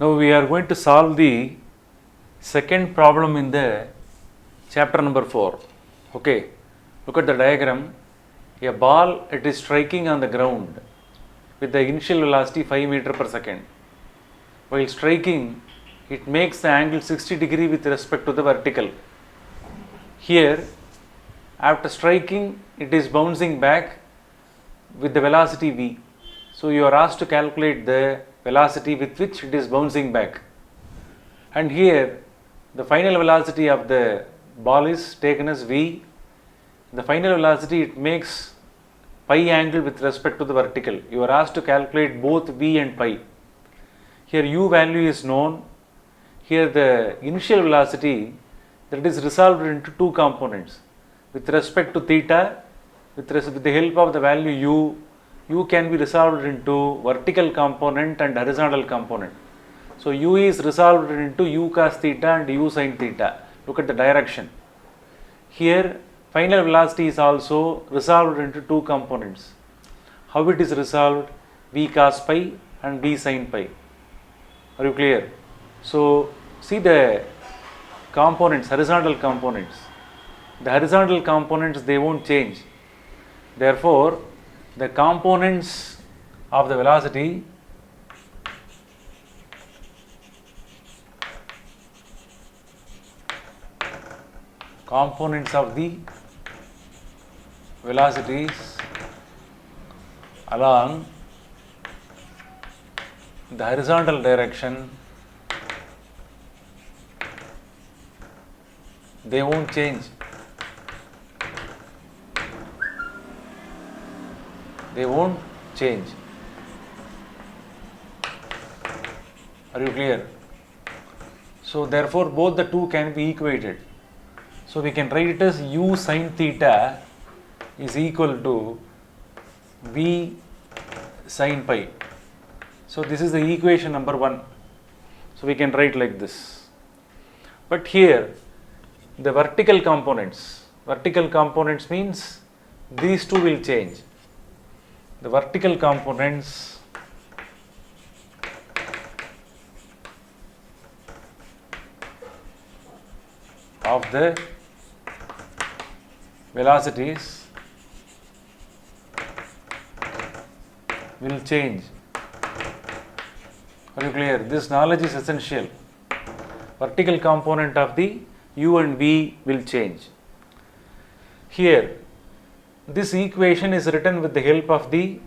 Now we are going to solve the second problem in the chapter number 4. Okay, look at the diagram. A ball, it is striking on the ground with the initial velocity 5 meter per second. While striking, it makes the angle 60 degree with respect to the vertical. Here, after striking, it is bouncing back with the velocity v. So you are asked to calculate the velocity with which it is bouncing back. And here, the final velocity of the ball is taken as v. The final velocity, it makes pi angle with respect to the vertical. You are asked to calculate both v and pi. Here u value is known. Here the initial velocity, that is resolved into two components. With respect to theta, with the help of the value u can be resolved into vertical component and horizontal component. So u is resolved into u cos theta and u sin theta. Look at the direction. Here final velocity is also resolved into two components. How it is resolved? V cos pi and v sin pi. Are you clear? So see the components, horizontal components. The horizontal components, they won't change. Therefore, the components of the velocity velocities along the horizontal direction, they won't change. They won't change. Are you clear? So therefore both the two can be equated. So we can write it as u sin theta is equal to v sin pi. So this is the equation number 1. So we can write like this. But here the vertical components means these two will change. The vertical components of the velocities will change. Are you clear? This knowledge is essential. Vertical component of the u and v will change. Here, this equation is written with the help of the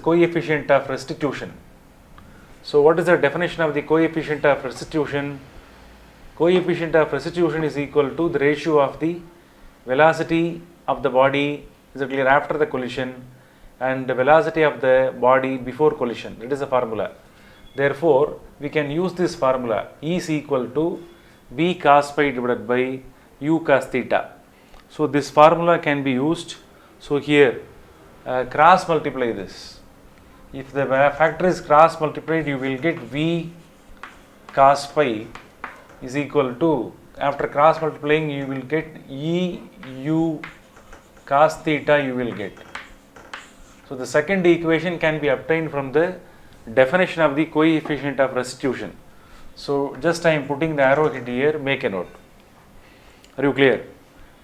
coefficient of restitution. So what is the definition of the coefficient of restitution? Coefficient of restitution is equal to the ratio of the velocity of the body, is it clear, after the collision and the velocity of the body before collision. That is the formula. Therefore, we can use this formula. E is equal to v cos pi divided by u cos theta. So this formula can be used. So here cross multiply this. If the factor is cross multiplied, you will get v cos pi is equal to, after cross multiplying, you will get e u cos theta you will get. So the second equation can be obtained from the definition of the coefficient of restitution. So just I am putting the arrow here, make a note. Are you clear?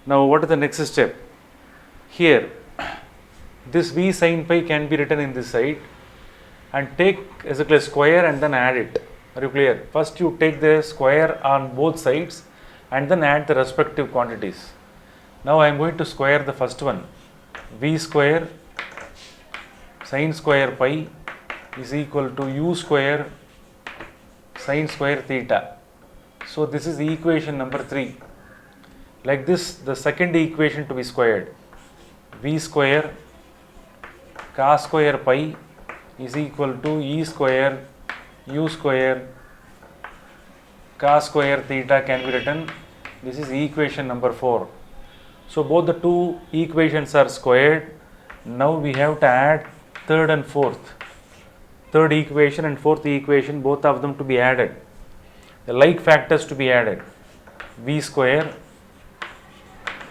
Now what is the next step? Here this v sin pi can be written in this side and take as a square and then add it. Are you clear? First you take the square on both sides and then add the respective quantities. Now I am going to square the first one. V square sin square pi is equal to u square sin square theta. So this is equation number 3. Like this, the second equation to be squared. V square cos square pi is equal to e square u square cos square theta can be written. This is equation number 4. So both the two equations are squared. Now we have to add third and fourth. Third equation and fourth equation, both of them to be added. The like factors to be added. V square,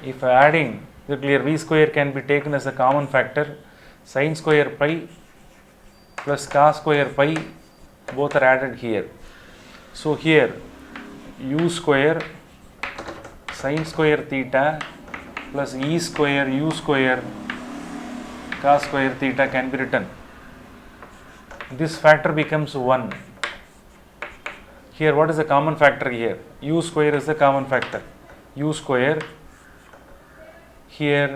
if adding, the clear v square can be taken as a common factor. Sin square pi plus cos square pi both are added here. So here u square sin square theta plus e square u square cos square theta can be written. This factor becomes 1. Here what is the common factor here? U square is the common factor. U square, here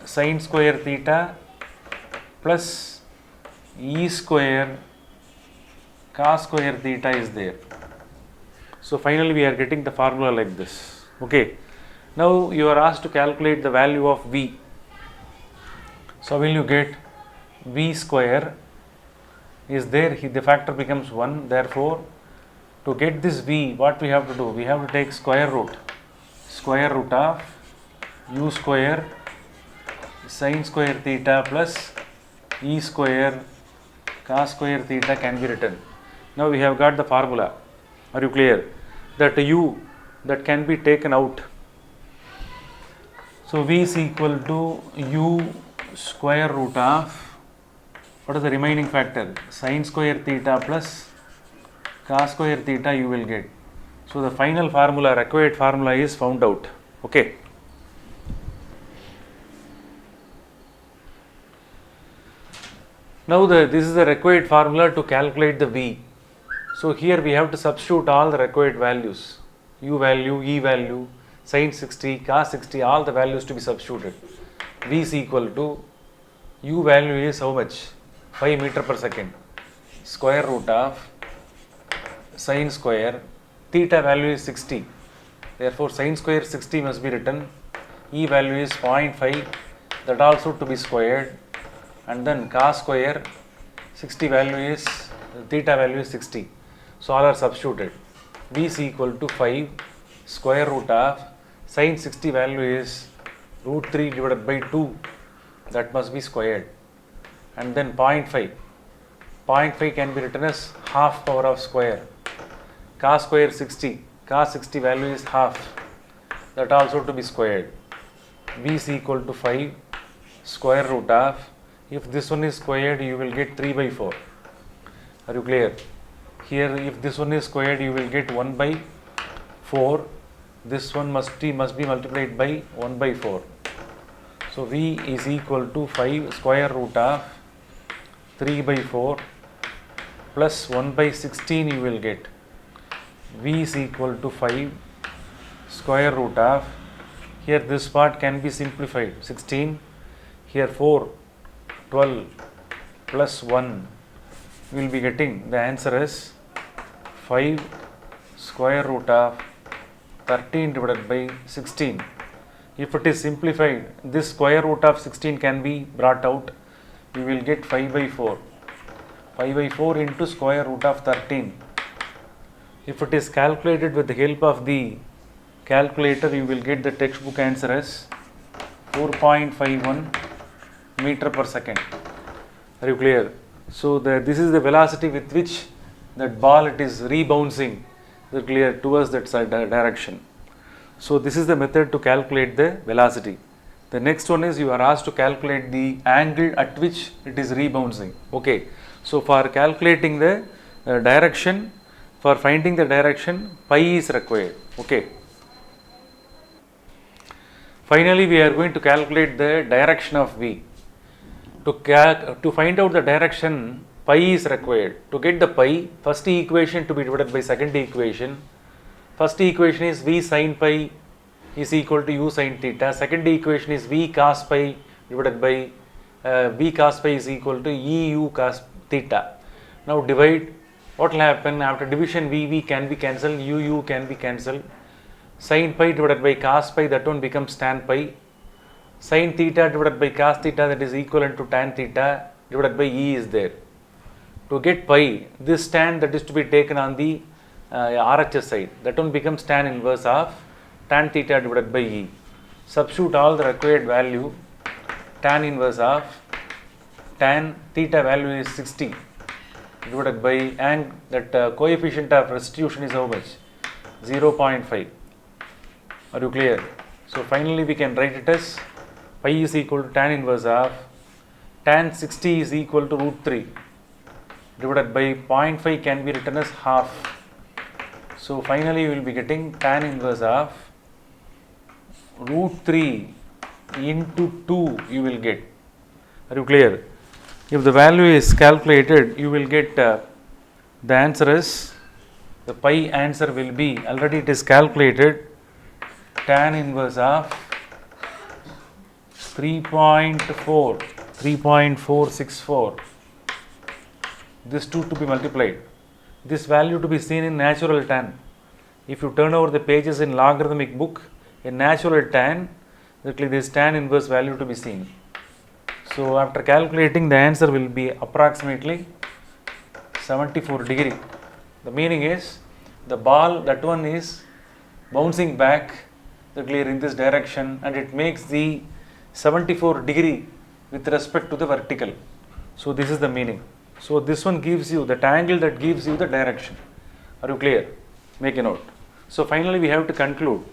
sin square theta plus e square cos square theta is there. So finally we are getting the formula like this. Okay. Now you are asked to calculate the value of v. So will you get v square is there, the factor becomes 1. Therefore to get this v, what we have to do? We have to take square root of u square sin square theta plus e square cos square theta can be written. Now we have got the formula. Are you clear? That u that can be taken out. So v is equal to u square root of, what is the remaining factor? Sin square theta plus cos square theta you will get. So the final formula, required formula is found out. Okay. Now this is the required formula to calculate the v. So here we have to substitute all the required values, u value, e value, sin 60, cos 60, all the values to be substituted. V is equal to, u value is how much? 5 meter per second, square root of sin square, theta value is 60. Therefore sin square 60 must be written, e value is 0.5, that also to be squared, and then cos square 60 value is, theta value is 60. So all are substituted. V is equal to 5 square root of sin 60 value is root 3 divided by 2, that must be squared, and then 0.5. 0.5 can be written as half power of square. Cos square 60, cos 60 value is half, that also to be squared. V is equal to 5 square root of, if this one is squared you will get 3 by 4. Are you clear? Here if this one is squared you will get 1 by 4. This one must be multiplied by 1 by 4. So V is equal to 5 square root of 3 by 4 plus 1 by 16 you will get. V is equal to 5 square root of, here this part can be simplified, 16, here 4, 12 plus 1, we will be getting the answer as 5 square root of 13 divided by 16. If it is simplified, this square root of 16 can be brought out, you will get 5 by 4. 5 by 4 into square root of 13. If it is calculated with the help of the calculator, you will get the textbook answer as 4.51 meter per second. Are you clear? So this is the velocity with which that ball it is rebouncing clear towards that side direction. So this is the method to calculate the velocity. The next one is you are asked to calculate the angle at which it is rebouncing. Okay. So for calculating the direction, for finding the direction, pi is required. Okay. Finally, we are going to calculate the direction of v. To find out the direction, pi is required. To get the pi, first equation to be divided by second equation. First equation is v sin pi is equal to u sin theta. Second equation is v cos pi divided by v cos pi is equal to e u cos theta. Now divide. What will happen after division? V can be cancelled, u can be cancelled. Sin pi divided by cos pi, that one becomes tan pi. Sin theta divided by cos theta, that is equivalent to tan theta divided by e is there. To get pi, this tan that is to be taken on the RHS side, that one becomes tan inverse of tan theta divided by e. Substitute all the required value. Tan inverse of tan theta value is 60 divided by, and that coefficient of restitution is how much? 0.5. Are you clear? So finally we can write it as pi is equal to tan inverse of tan 60 is equal to root 3. divided by 0.5 can be written as half. So finally you will be getting tan inverse of root 3 into 2 you will get. Are you clear? If the value is calculated, you will get the answer is, the pi answer will be, already it is calculated, tan inverse of 3.464, this 2 to be multiplied, this value to be seen in natural tan. If you turn over the pages in logarithmic book, in natural tan, exactly this tan inverse value to be seen. So after calculating, the answer will be approximately 74 degree. The meaning is, the ball, that one is bouncing back clear in this direction, and it makes the 74 degree with respect to the vertical. So this is the meaning. So this one gives you that angle, that gives you the direction. Are you clear? Make a note. So finally we have to conclude.